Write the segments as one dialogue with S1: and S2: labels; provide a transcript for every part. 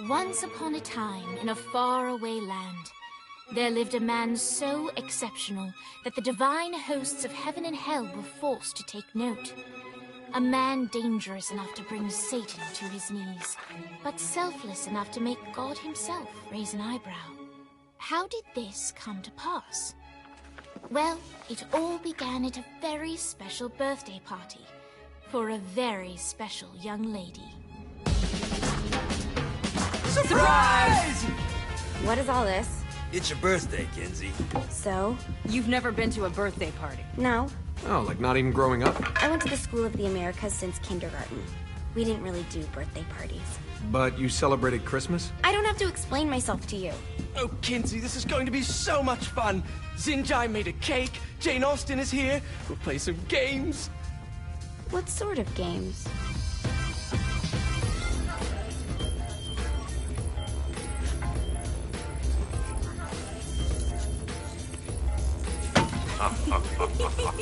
S1: Once upon a time, in a faraway land, there lived a man so exceptional that the divine hosts of heaven and hell were forced to take note. A man dangerous enough to bring Satan to his knees, but selfless enough to make God himself raise an eyebrow. How did this come to pass? Well, it all began at a very special birthday party for a very special young lady.
S2: Surprise!
S3: What is all this?
S4: It's your birthday, Kinsey.
S3: So?
S2: You've never been to a birthday party?
S3: No.
S5: Oh, like not even growing up?
S3: I went to the School of the Americas since kindergarten. We didn't really do birthday parties.
S5: But you celebrated Christmas?
S3: I don't have to explain myself to you.
S6: Oh, Kinsey, this is going to be so much fun. Xinjai made a cake, Jane Austen is here, we'll play some games.
S3: What sort of games?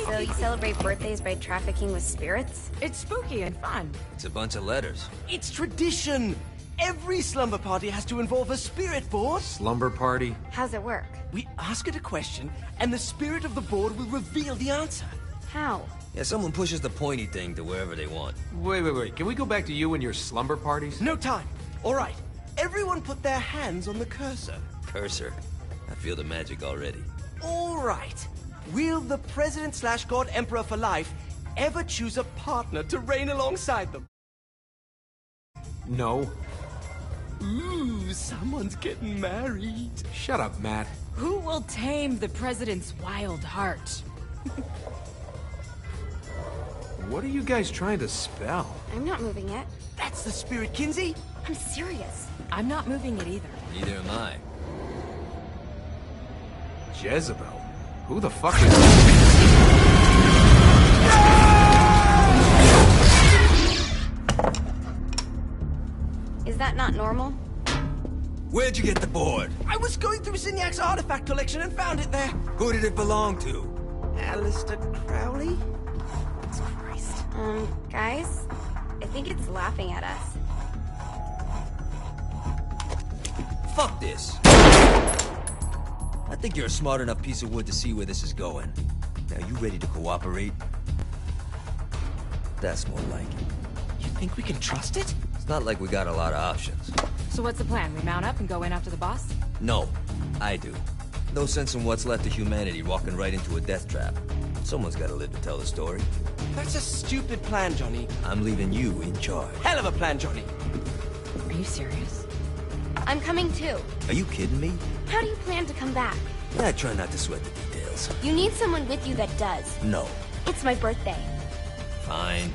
S3: So you celebrate birthdays by trafficking with spirits?
S2: It's spooky and fun.
S4: It's a bunch of letters.
S6: It's tradition. Every slumber party has to involve a spirit board.
S5: Slumber party?
S3: How's it work?
S6: We ask it a question, and the spirit of the board will reveal the answer.
S3: How?
S4: Yeah, someone pushes the pointy thing to wherever they want.
S5: Wait. Can we go back to you and your slumber parties?
S6: No time. All right. Everyone put their hands on the cursor.
S4: Cursor. I feel the magic already.
S6: All right. Will the President/God Emperor for life ever choose a partner to reign alongside them?
S5: No.
S6: Ooh, someone's getting married.
S5: Shut up, Matt.
S2: Who will tame the president's wild heart?
S5: What are you guys trying to spell?
S3: I'm not moving it.
S6: That's the spirit, Kinsey.
S3: I'm serious.
S2: I'm not moving it either.
S4: Neither am I.
S5: Jezebel? Who the fuck is...
S3: Is that not normal?
S4: Where'd you get the board?
S6: I was going through Signac's artifact collection and found it there.
S4: Who did it belong to?
S6: Aleister Crowley?
S3: Christ. Guys? I think it's laughing at us.
S4: Fuck this. I think you're a smart enough piece of wood to see where this is going. Now, you ready to cooperate? That's more like it.
S6: You think we can trust it?
S4: It's not like we got a lot of options.
S2: So what's the plan? We mount up and go in after the boss?
S4: No, I do. No sense in what's left of humanity walking right into a death trap. Someone's gotta live to tell the story.
S6: That's a stupid plan, Johnny.
S4: I'm leaving you in charge.
S6: Hell of a plan, Johnny.
S2: Are you serious?
S3: I'm coming too.
S4: Are you kidding me?
S3: How do you plan to come back?
S4: I try not to sweat the details.
S3: You need someone with you that does.
S4: No.
S3: It's my birthday.
S4: Fine.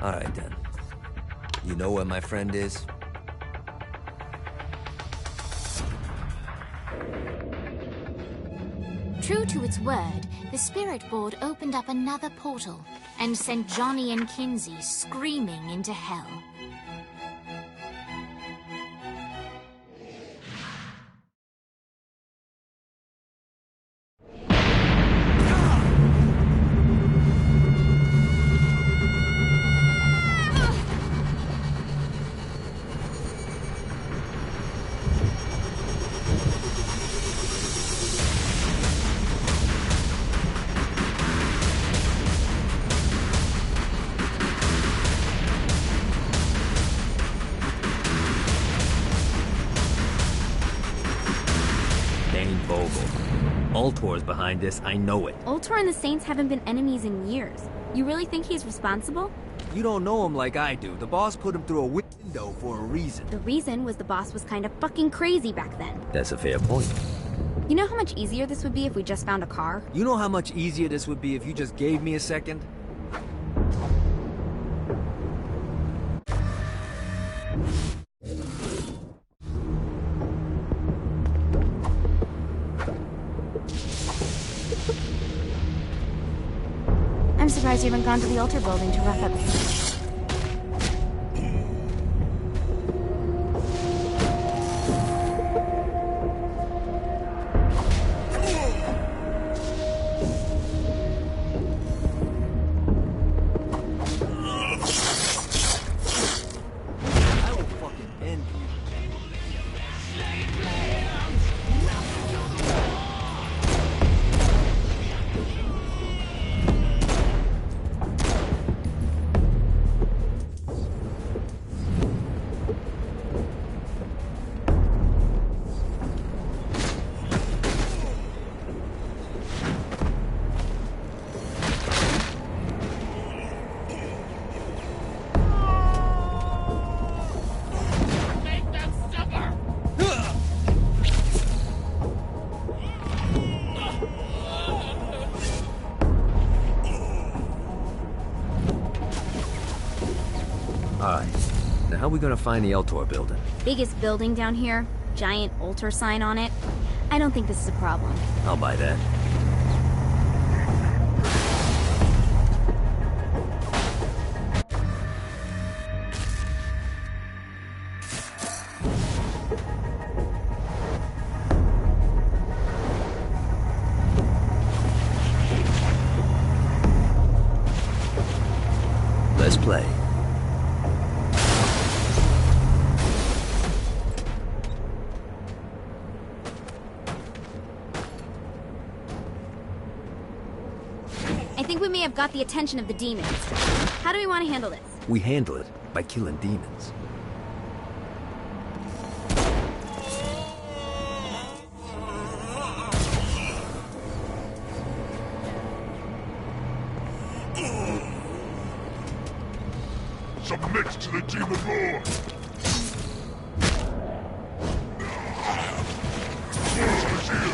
S4: Alright then. You know where my friend is?
S1: True to its word, the spirit board opened up another portal and sent Johnny and Kinsey screaming into hell.
S4: Ultor's behind this, I know it.
S3: Ultor and the Saints haven't been enemies in years. You really think he's responsible?
S4: You don't know him like I do. The boss put him through a window for a reason.
S3: The reason was the boss was kind of fucking crazy back then.
S4: That's a fair point.
S3: You know how much easier this would be if we just found a car?
S4: You know how much easier this would be if you just gave me a second?
S3: I'm surprised you haven't gone to the altar building to rough up.
S4: Alright. Now how are we gonna find the Eltor building?
S3: Biggest building down here, giant altar sign on it. I don't think this is a problem.
S4: I'll buy that. Let's play.
S3: I think we may have got the attention of the demons. How do we want to handle this?
S4: We handle it by killing demons.
S7: Submit to the Demon Lord! Force is here!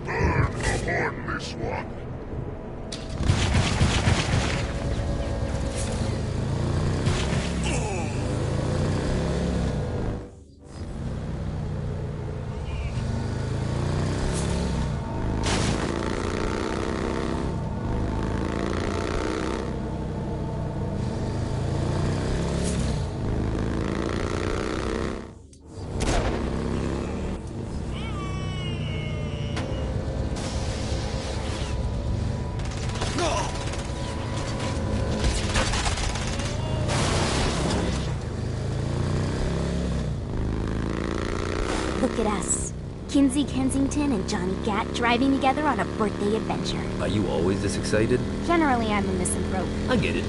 S7: Burn upon this one!
S3: Look at us. Kinsey Kensington and Johnny Gat driving together on a birthday adventure.
S4: Are you always this excited?
S3: Generally, I'm a misanthrope.
S4: I get it.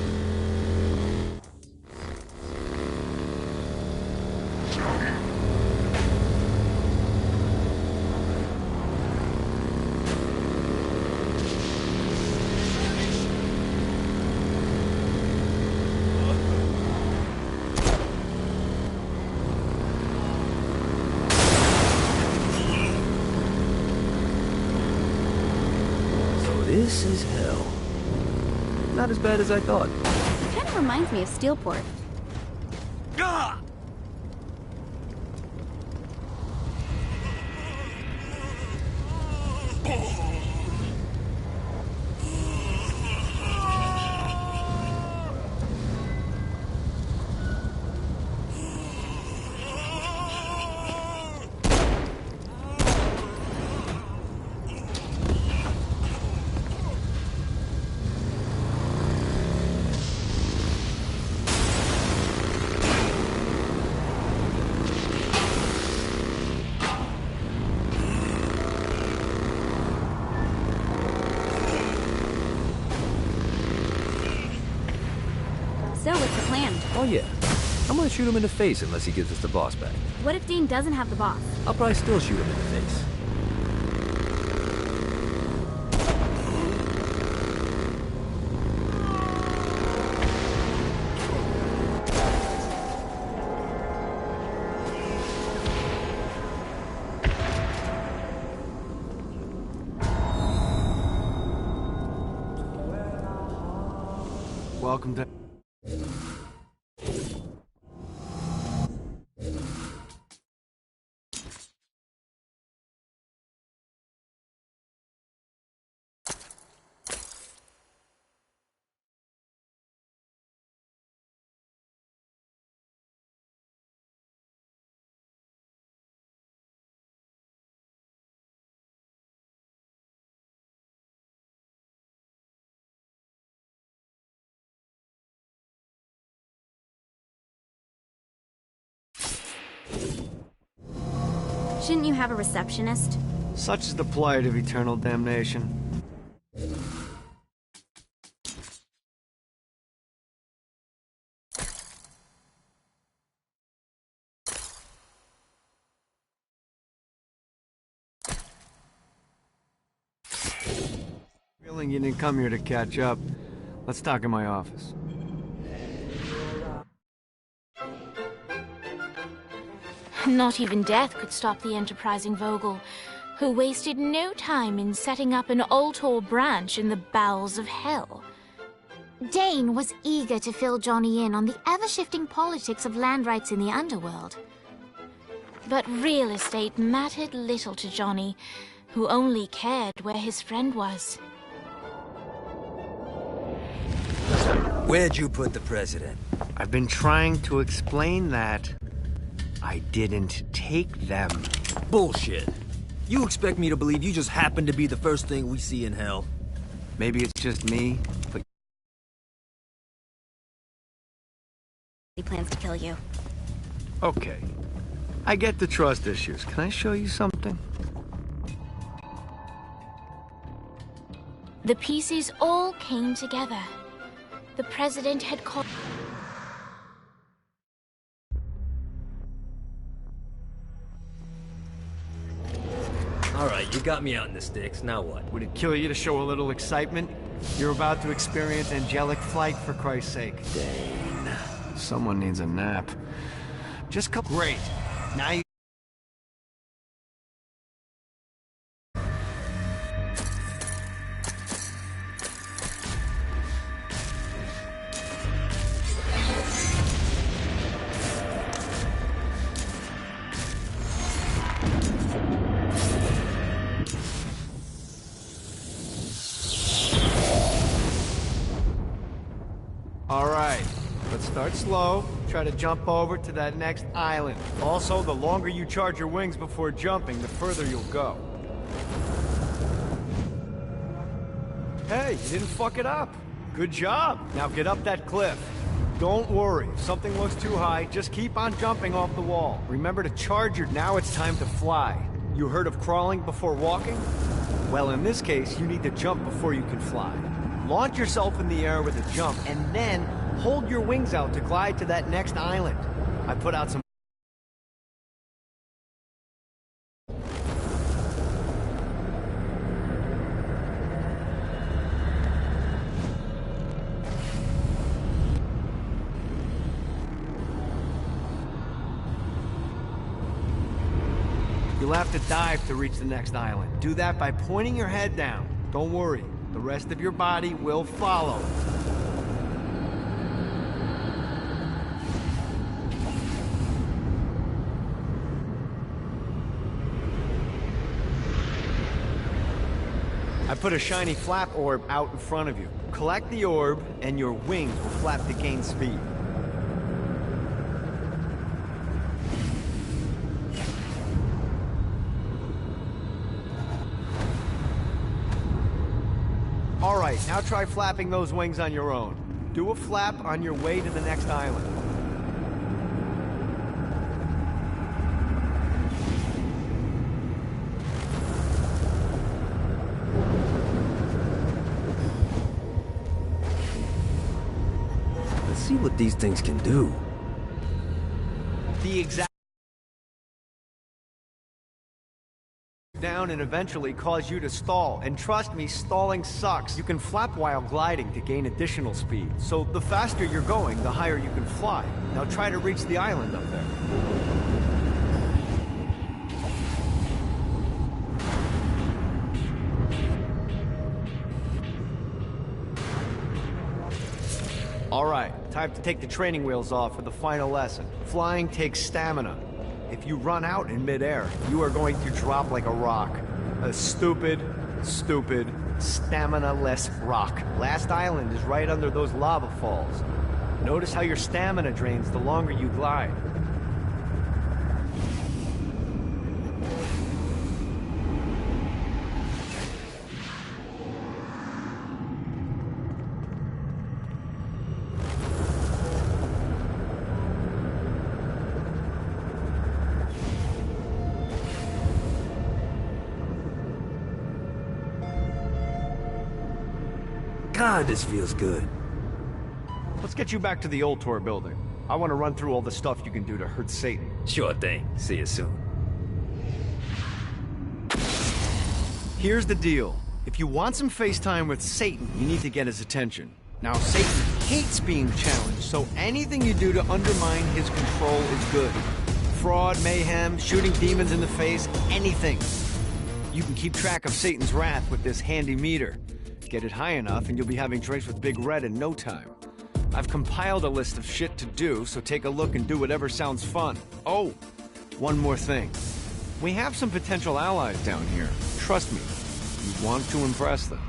S4: This is hell. Not as bad as I thought.
S3: It kind of reminds me of Steelport. So, what's the plan?
S4: Oh yeah. I'm gonna shoot him in the face unless he gives us the boss back.
S3: What if Dean doesn't have the boss?
S4: I'll probably still shoot him in the face.
S5: Welcome to...
S3: Shouldn't you have a receptionist?
S6: Such is the plight of eternal damnation. Feeling you didn't come here to catch up. Let's talk in my office.
S1: Not even death could stop the enterprising Vogel. who wasted no time in setting up an Ultor branch in the bowels of hell. Dane was eager to fill Johnny in on the ever-shifting politics of land rights in the underworld. But real estate mattered little to Johnny, who only cared where his friend was.
S4: Where'd you put the president?
S8: I've been trying to explain that. I didn't take them.
S4: Bullshit. You expect me to believe you just happened to be the first thing we see in hell?
S8: Maybe it's just me, but...
S3: He plans to kill you.
S8: Okay. I get the trust issues. Can I show you something?
S1: The pieces all came together. The president had called...
S4: Alright, you got me out in the sticks, now what?
S8: Would it kill you to show a little excitement? You're about to experience angelic flight, for Christ's sake.
S4: Dane.
S8: Someone needs a nap. Just come... Great. Now you... All right, let's start slow. Try to jump over to that next island. Also, the longer you charge your wings before jumping, the further you'll go. Hey, you didn't fuck it up. Good job. Now get up that cliff. Don't worry, if something looks too high, just keep on jumping off the wall. Remember to charge your... Now it's time to fly. You heard of crawling before walking? Well, in this case, you need to jump before you can fly. Launch yourself in the air with a jump, and then hold your wings out to glide to that next island. I put out some... You'll have to dive to reach the next island. Do that by pointing your head down. Don't worry. The rest of your body will follow. I put a shiny flap orb out in front of you. Collect the orb, and your wings will flap to gain speed. All right, now try flapping those wings on your own. Do a flap on your way to the next island.
S4: Let's see what these things can do.
S8: The exact... down and eventually cause you to stall. And trust me, stalling sucks. You can flap while gliding to gain additional speed. So the faster you're going, the higher you can fly. Now try to reach the island up there. All right, time to take the training wheels off for the final lesson. Flying takes stamina. If you run out in midair, you are going to drop like a rock. A stupid, stamina-less rock. Last island is right under those lava falls. Notice how your stamina drains the longer you glide.
S4: God, this feels good.
S8: Let's get you back to the Ultor building. I want to run through all the stuff you can do to hurt Satan.
S4: Sure thing. See you soon.
S8: Here's the deal. If you want some FaceTime with Satan, you need to get his attention. Now, Satan hates being challenged, so anything you do to undermine his control is good. Fraud, mayhem, shooting demons in the face, anything. You can keep track of Satan's wrath with this handy meter. Get it high enough and you'll be having drinks with Big Red in no time. I've compiled a list of shit to do, so take a look and do whatever sounds fun. Oh, one more thing. We have some potential allies down here. Trust me, you want to impress them.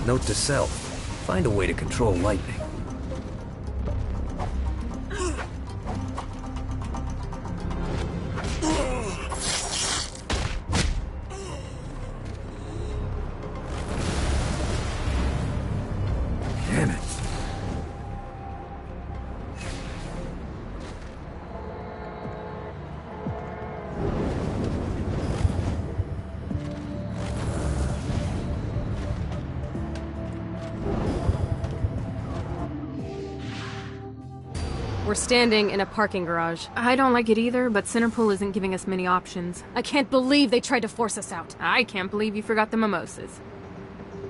S4: Note to self, find a way to control lightning. Damn it.
S9: We're standing in a parking garage. I don't like it either, but Centerpool isn't giving us many options. I can't believe they tried to force us out. I can't believe you forgot the mimosas.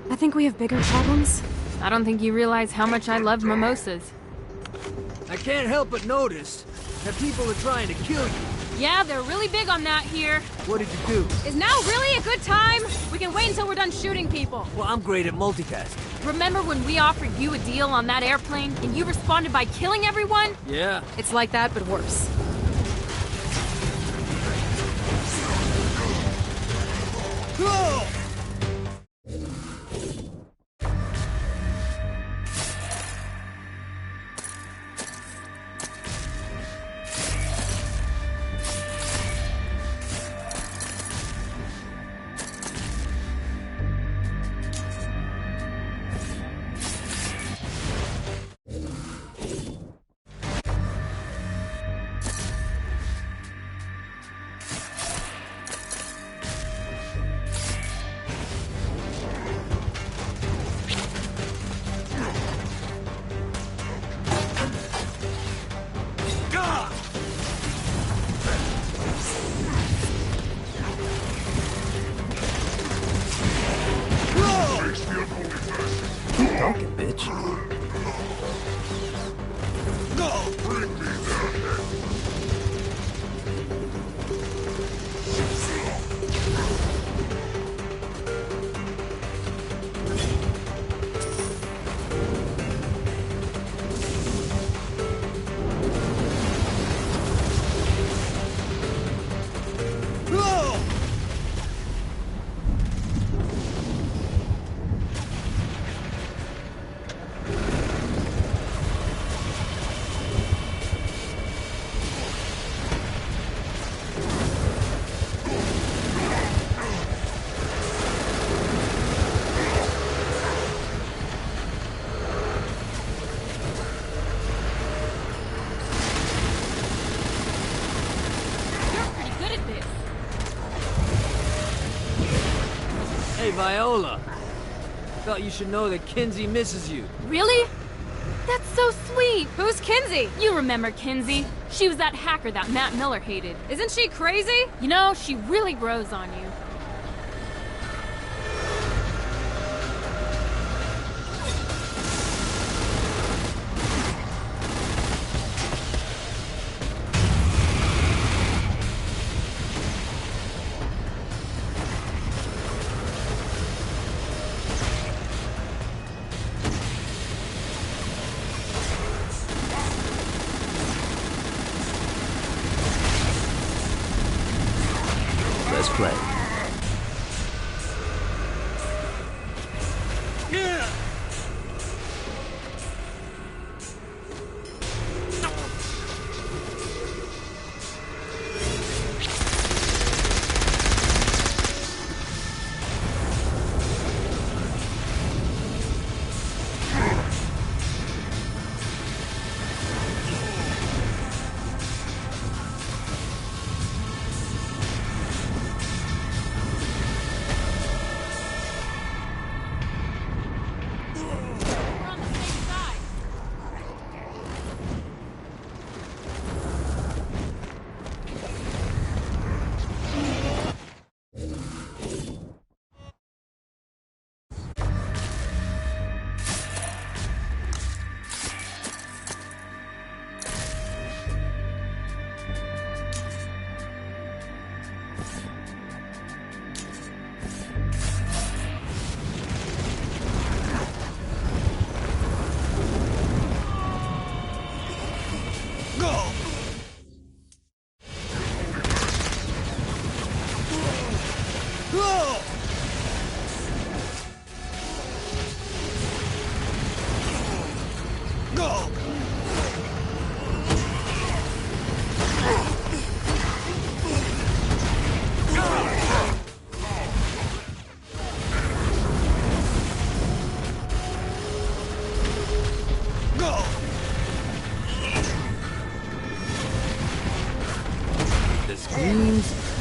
S9: I think we have bigger problems. I don't think you realize how much I love mimosas.
S10: I can't help but notice that people are trying to kill you.
S9: Yeah, they're really big on that here.
S10: What did you do?
S9: Is now really a good time? We can wait until we're done shooting people.
S10: Well, I'm great at multitasking.
S9: Remember when we offered you a deal on that airplane and you responded by killing everyone?
S10: Yeah.
S9: It's like that, but worse.
S4: Talking, bitch.
S7: Bring me their head.
S10: Hey, Viola. Thought you should know that Kinzie misses you.
S9: Really? That's so sweet. Who's Kinzie? You remember Kinzie. She was that hacker that Matt Miller hated. Isn't she crazy? You know, she really grows on you.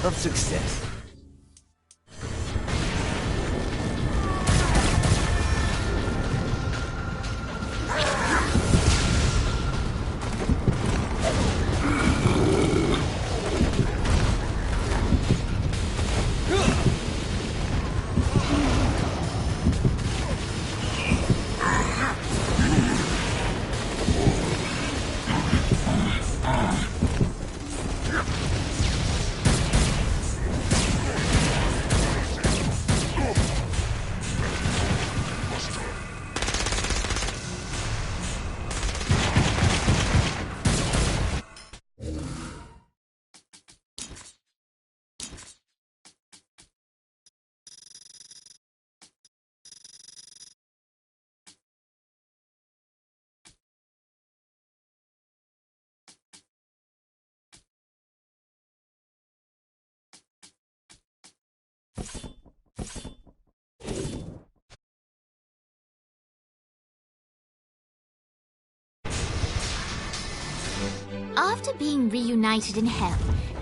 S4: of success.
S1: After being reunited in Hell,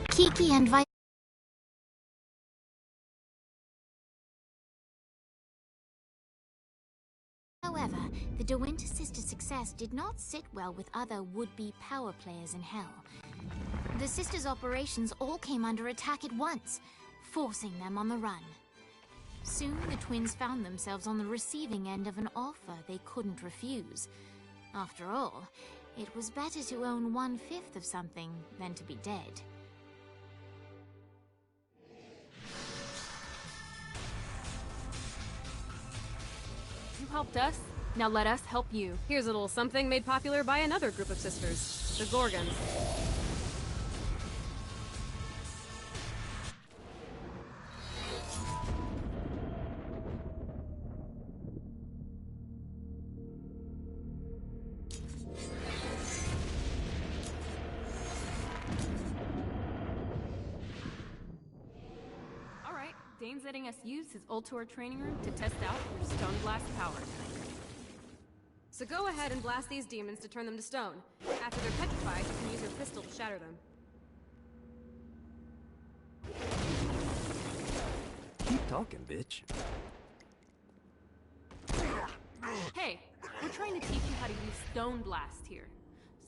S1: Kiki and Viola. However, the De Winter sisters' success did not sit well with other would-be power players in Hell. The sisters' operations all came under attack at once, forcing them on the run. Soon, the twins found themselves on the receiving end of an offer they couldn't refuse. After all, it was better to own 1/5 of something than to be dead.
S9: You helped us, now let us help you. Here's a little something made popular by another group of sisters, the Gorgons. Dane's letting us use his Ultor training room to test out your Stone Blast power. So go ahead and blast these demons to turn them to stone. After they're petrified, you can use your pistol to shatter them.
S4: Keep talking, bitch.
S9: Hey, we're trying to teach you how to use Stone Blast here.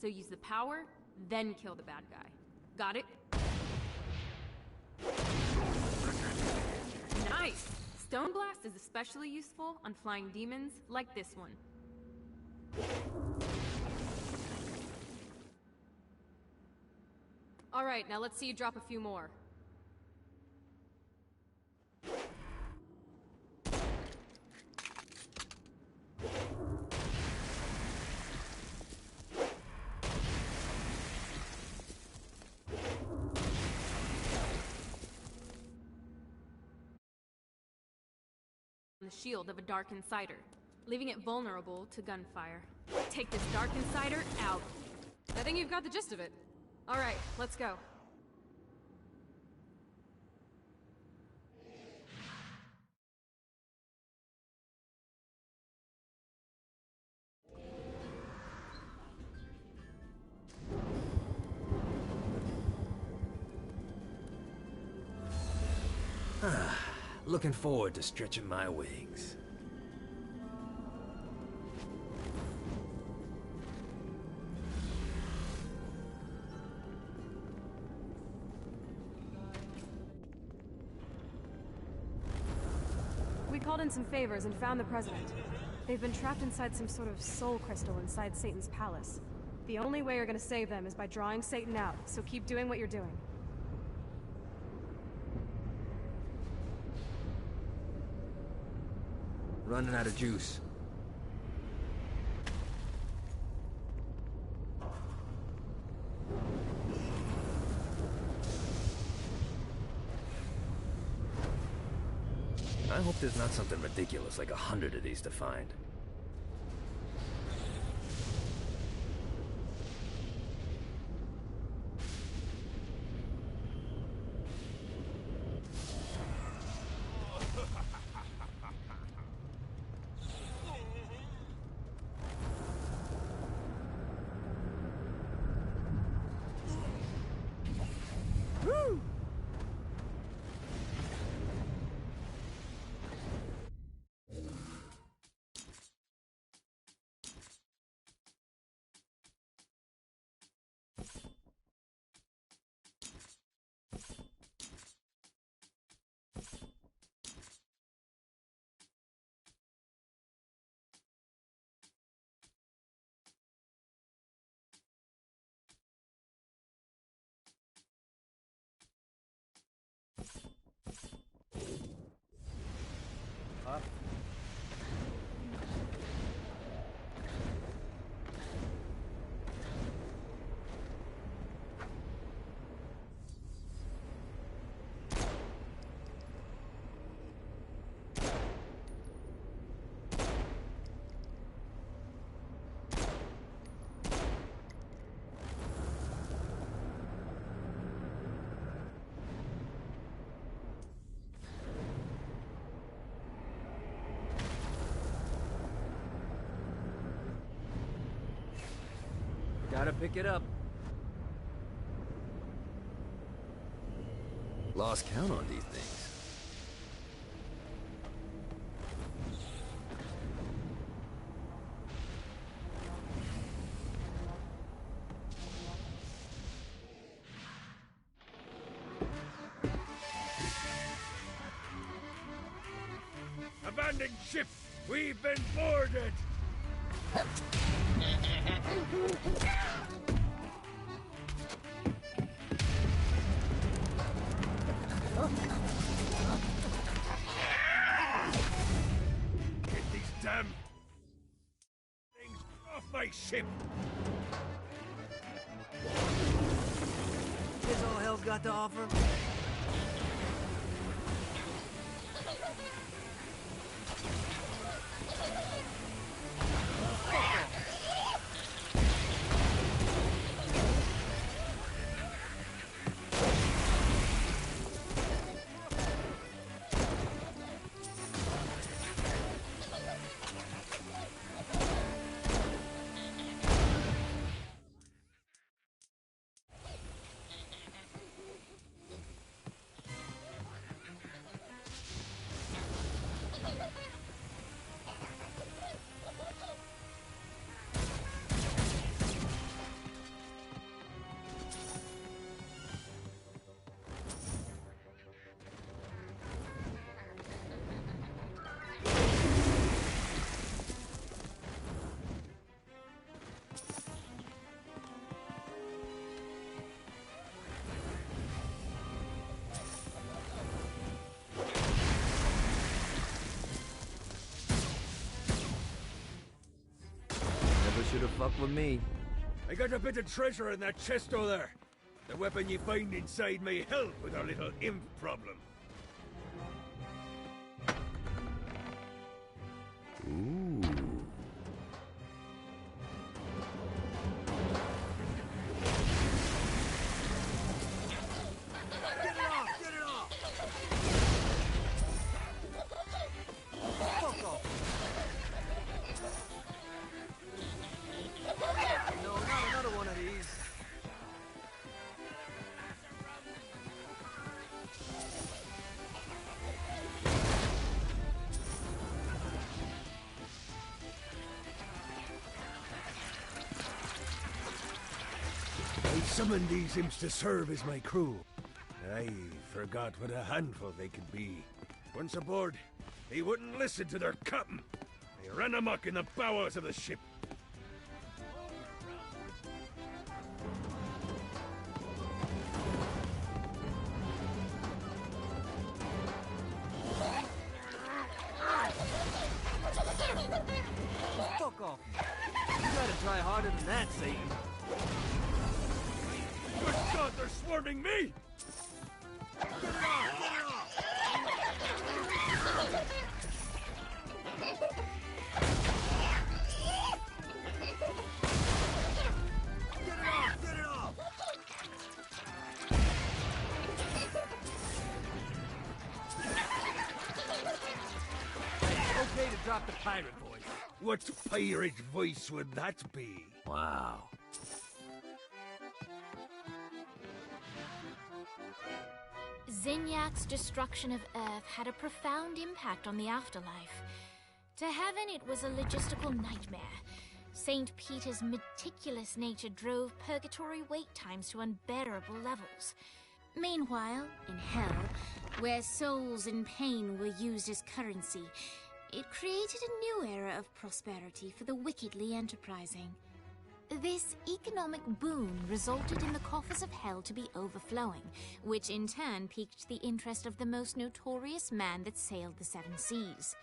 S9: So use the power, then kill the bad guy. Got it? Nice! Stone Blast is especially useful on flying demons like this one. Alright, now let's see you drop a few more. The shield of a Dark Insider, leaving it vulnerable to gunfire. Take this Dark Insider out. I think you've got the gist of it. Alright, let's go.
S4: Looking forward to stretching my wings.
S9: We called in some favors and found the president. They've been trapped inside some sort of soul crystal inside Satan's palace. The only way you're gonna save them is by drawing Satan out, so keep doing what you're doing.
S4: Running out of juice. I hope there's not something ridiculous like 100 of these to find.
S10: Gotta pick it up.
S11: Lost count on these things.
S7: Abandoned ship! We've been boarded! Get these damn things off my ship!
S10: Is all hell's got to offer? Should have fucked with me.
S7: I got a bit of treasure in that chest over there. The weapon you find inside may help with our little imp problem.
S11: Ooh.
S10: Get it off! Get it off! Fuck off! No, not another one of these.
S7: I summoned these imps to serve as my crew. I forgot what a handful they could be. Once aboard, they wouldn't listen to their captain. They ran amok in the bowels of the ship.
S10: Fuck off! You gotta try harder than that, Satan.
S7: Good God, they're swarming me!
S10: Get it off! Get it off! Get it off! Get it off! Okay to drop the pirate voice.
S7: What pirate voice would that be?
S11: Wow.
S1: Zinyak's destruction of Earth had a profound impact on the afterlife. To heaven, it was a logistical nightmare. St. Peter's meticulous nature drove purgatory wait times to unbearable levels. Meanwhile, in hell, where souls in pain were used as currency, it created a new era of prosperity for the wickedly enterprising. This economic boom resulted in the coffers of hell to be overflowing, which in turn piqued the interest of the most notorious man that sailed the seven seas.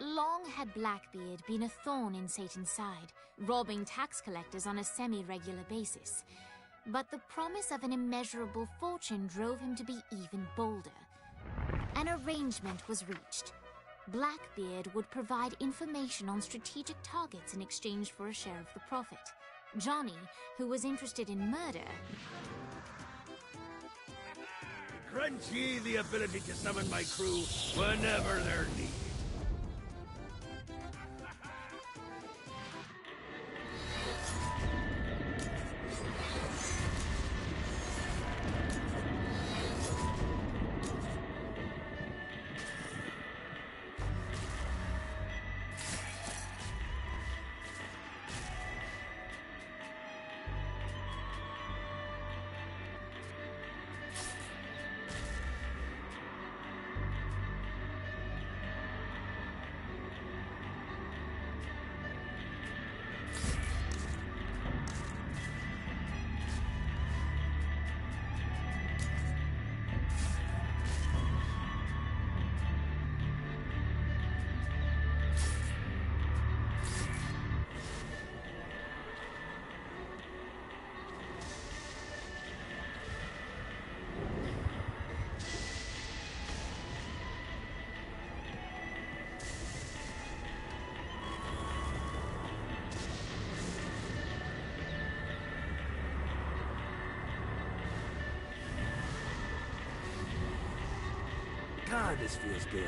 S1: Long had Blackbeard been a thorn in Satan's side, robbing tax collectors on a semi-regular basis. But the promise of an immeasurable fortune drove him to be even bolder. An arrangement was reached. Blackbeard would provide information on strategic targets in exchange for a share of the profit. Johnny, who was interested in murder,
S7: Grant ye the ability to summon my crew whenever they're needed. God, this feels good.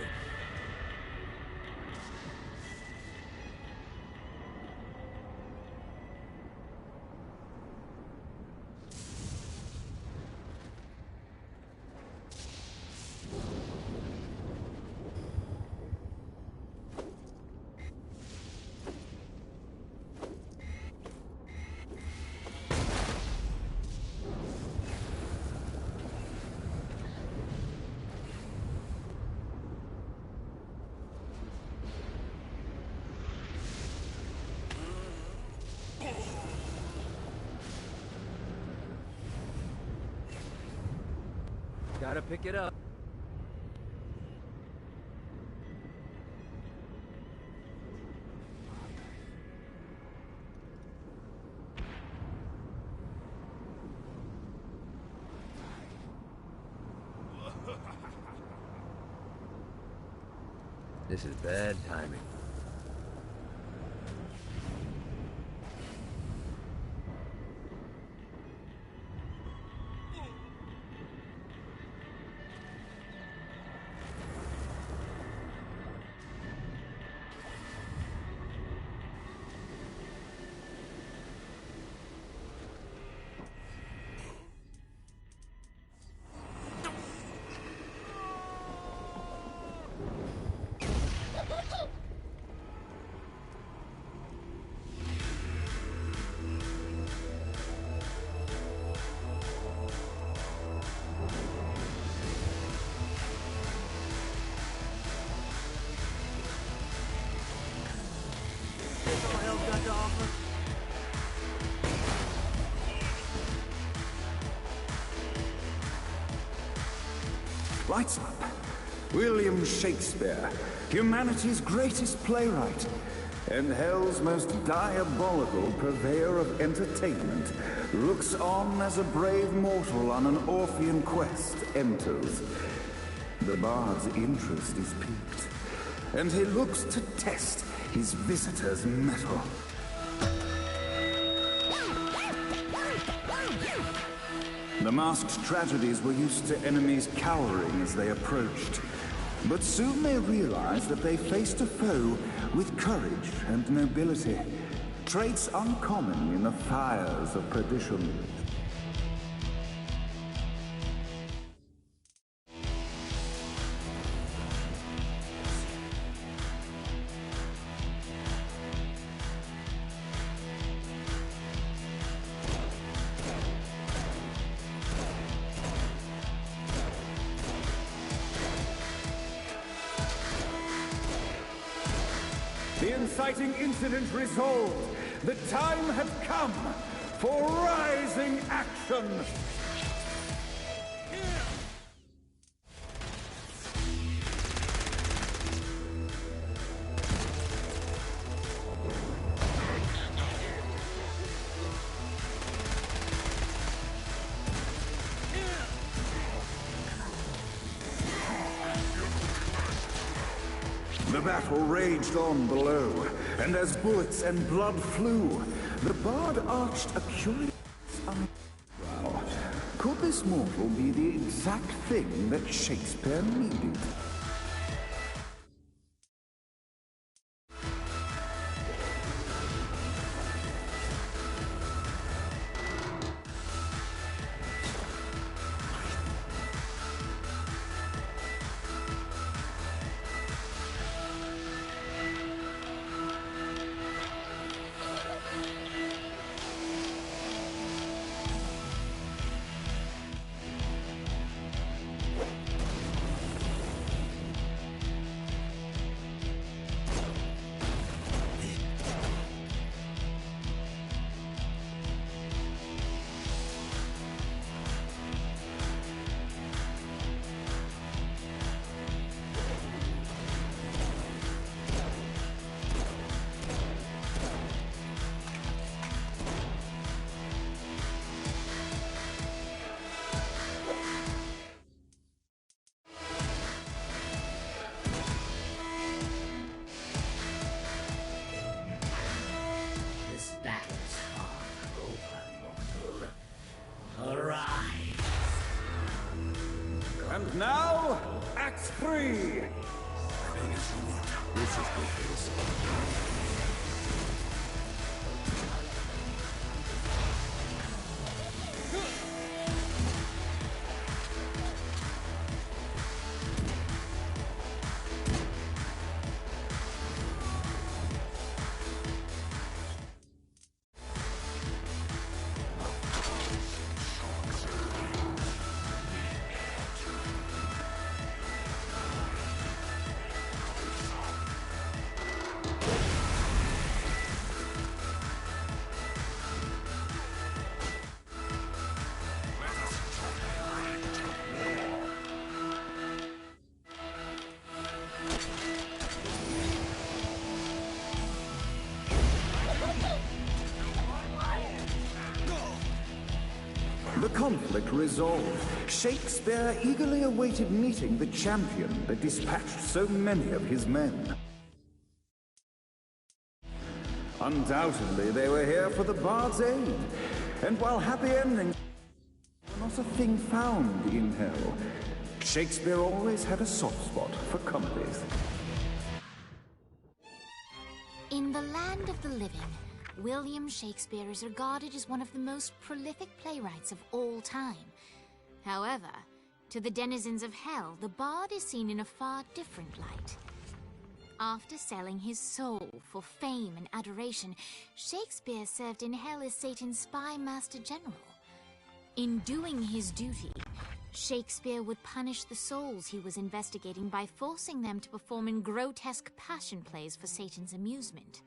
S10: Gotta pick it up.
S11: This is bad timing.
S12: Lights up. William Shakespeare, humanity's greatest playwright, and hell's most diabolical purveyor of entertainment, looks on as a brave mortal on an Orphean quest enters. The bard's interest is piqued, and he looks to test his visitor's mettle. The masked tragedies were used to enemies cowering as they approached. But soon they realized that they faced a foe with courage and nobility, traits uncommon in the fires of perdition. The inciting incident resolved. The time had come for rising action. The battle raged on below, and as bullets and blood flew, the bard arched a curious eyebrow. Could this mortal be the exact thing that Shakespeare needed? And now, Fight spree!
S11: This is good for the soul.
S12: The conflict resolved, Shakespeare eagerly awaited meeting the champion that dispatched so many of his men. Undoubtedly, they were here for the Bard's aid, and while happy endings were not a thing found in hell, Shakespeare always had a soft spot for comedies.
S1: In the land of the living, William Shakespeare is regarded as one of the most prolific playwrights of all time. However, to the denizens of hell, the bard is seen in a far different light. After selling his soul for fame and adoration, Shakespeare served in hell as Satan's spy master general. In doing his duty, Shakespeare would punish the souls he was investigating by forcing them to perform in grotesque passion plays for Satan's amusement.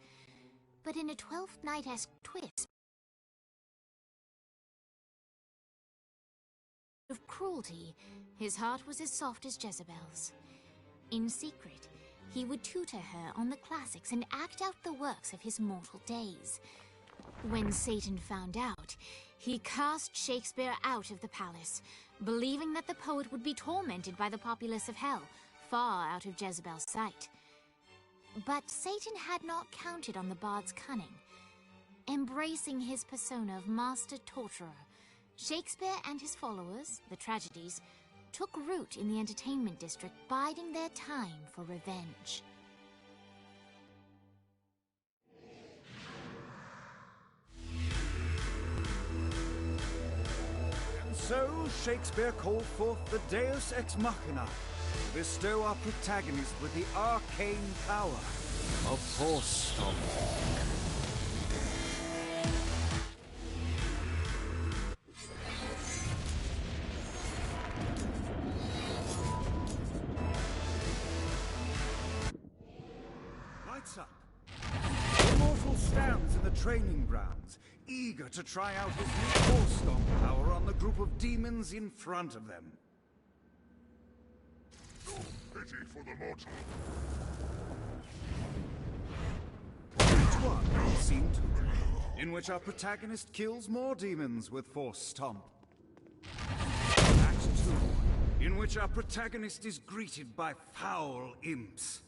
S1: But in a Twelfth Night-esque twist of cruelty, his heart was as soft as Jezebel's. In secret, he would tutor her on the classics and act out the works of his mortal days. When Satan found out, he cast Shakespeare out of the palace, believing that the poet would be tormented by the populace of hell, far out of Jezebel's sight. But Satan had not counted on the bard's cunning. Embracing his persona of master torturer, Shakespeare and his followers, the tragedies, took root in the entertainment district, biding their time for revenge.
S12: And so Shakespeare called forth the Deus Ex Machina, to bestow our protagonist with the arcane power of Force Stomp. Lights up. Immortal stands in the training grounds, eager to try out his new Force Stomp power on the group of demons in front of them.
S13: Pity for the mortal.
S12: Act 1, Scene 2, in which our protagonist kills more demons with Force Stomp. Act 2, in which our protagonist is greeted by foul imps.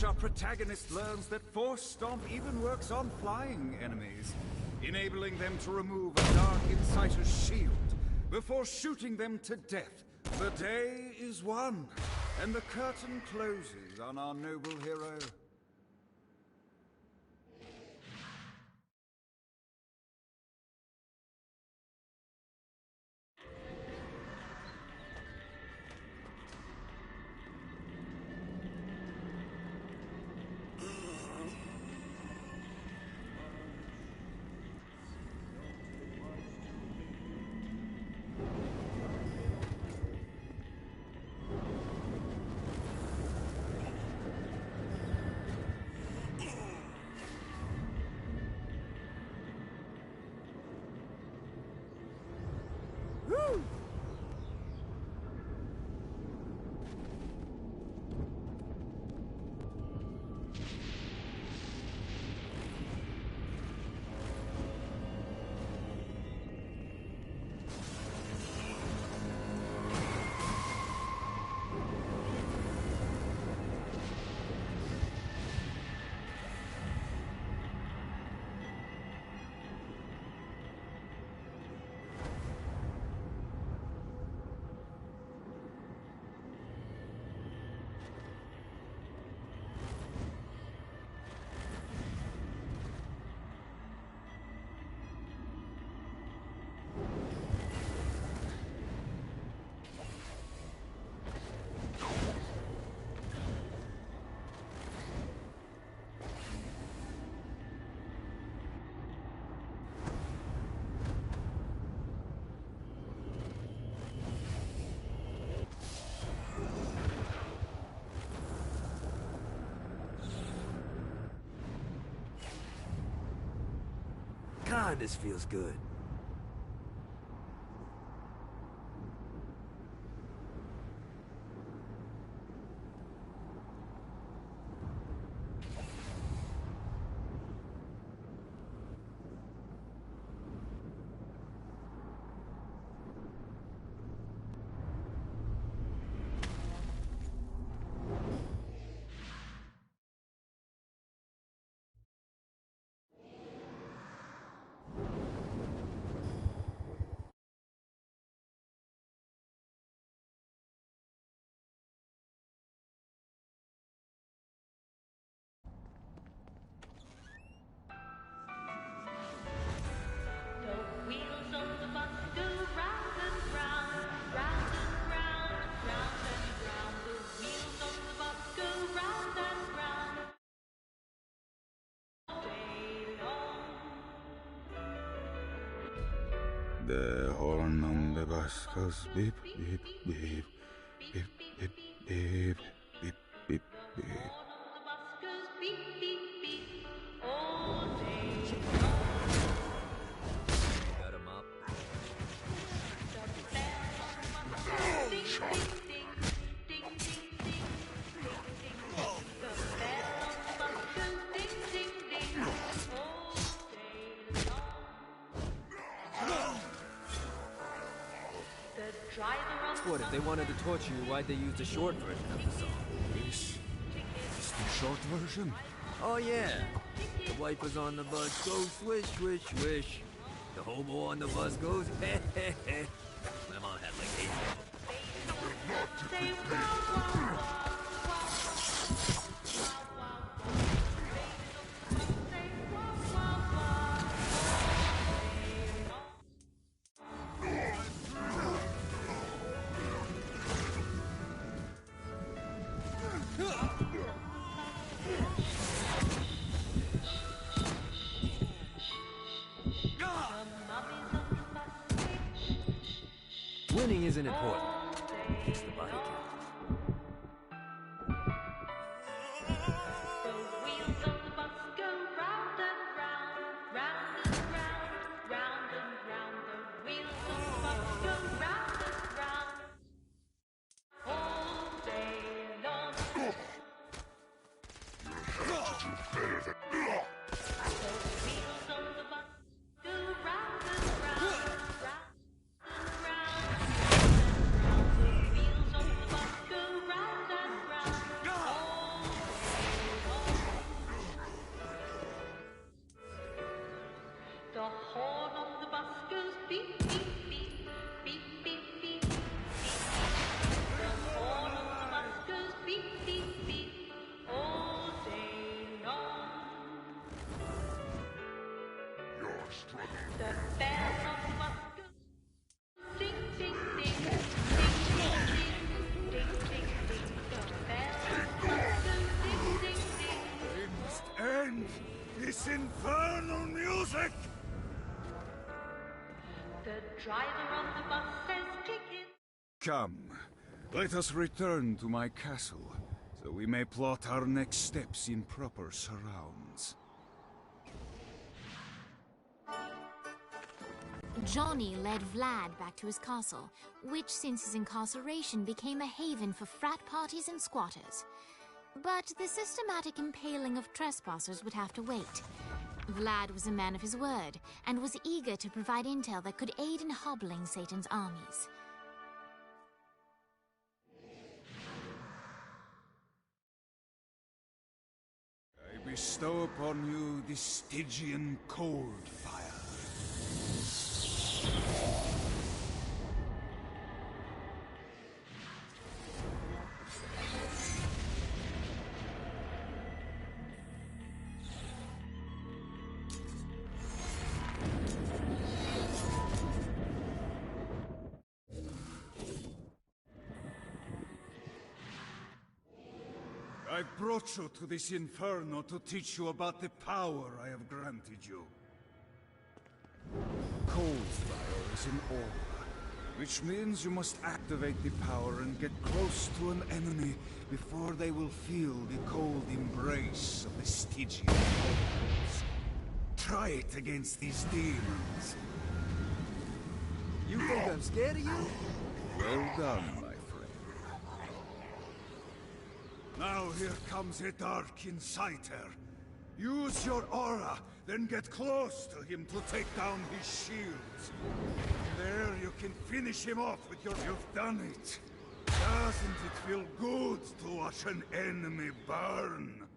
S12: Our protagonist learns that Force Stomp even works on flying enemies, enabling them to remove a Dark Inciter's shield before shooting them to death. The day is won, and the curtain closes on our noble hero.
S10: God, this feels good.
S12: The horn on the bus goes beep, beep, beep, beep, beep, beep, beep, beep, beep.
S10: Got him up. What, if they wanted to torture you, why'd they use the short version of the song?
S12: This is the short version.
S10: Oh yeah. The wipers on the bus go swish, swish, swish. The hobo on the bus goes heh, heh, heh. My mom had like 8 of them. Winning isn't important. It's the body count.
S12: This infernal music!
S14: The driver of the bus says kick it.
S12: Come, let us return to my castle, so we may plot our next steps in proper surrounds.
S1: Johnny led Vlad back to his castle, which since his incarceration became a haven for frat parties and squatters. But the systematic impaling of trespassers would have to wait. Vlad was a man of his word, and was eager to provide intel that could aid in hobbling Satan's armies.
S12: I bestow upon you the Stygian cold fire. I brought you to this inferno to teach you about the power I have granted you. Cold fire is an aura, which means you must activate the power and get close to an enemy before they will feel the cold embrace of the Stygian cold.
S7: try it against these demons.
S10: You think I'm scared of you?
S12: Well done, my friend.
S7: Now here comes a Dark Inciter. Use your aura, then get close to him to take down his shields. There you can finish him off with your... You've done it. Doesn't it feel good to watch an enemy burn?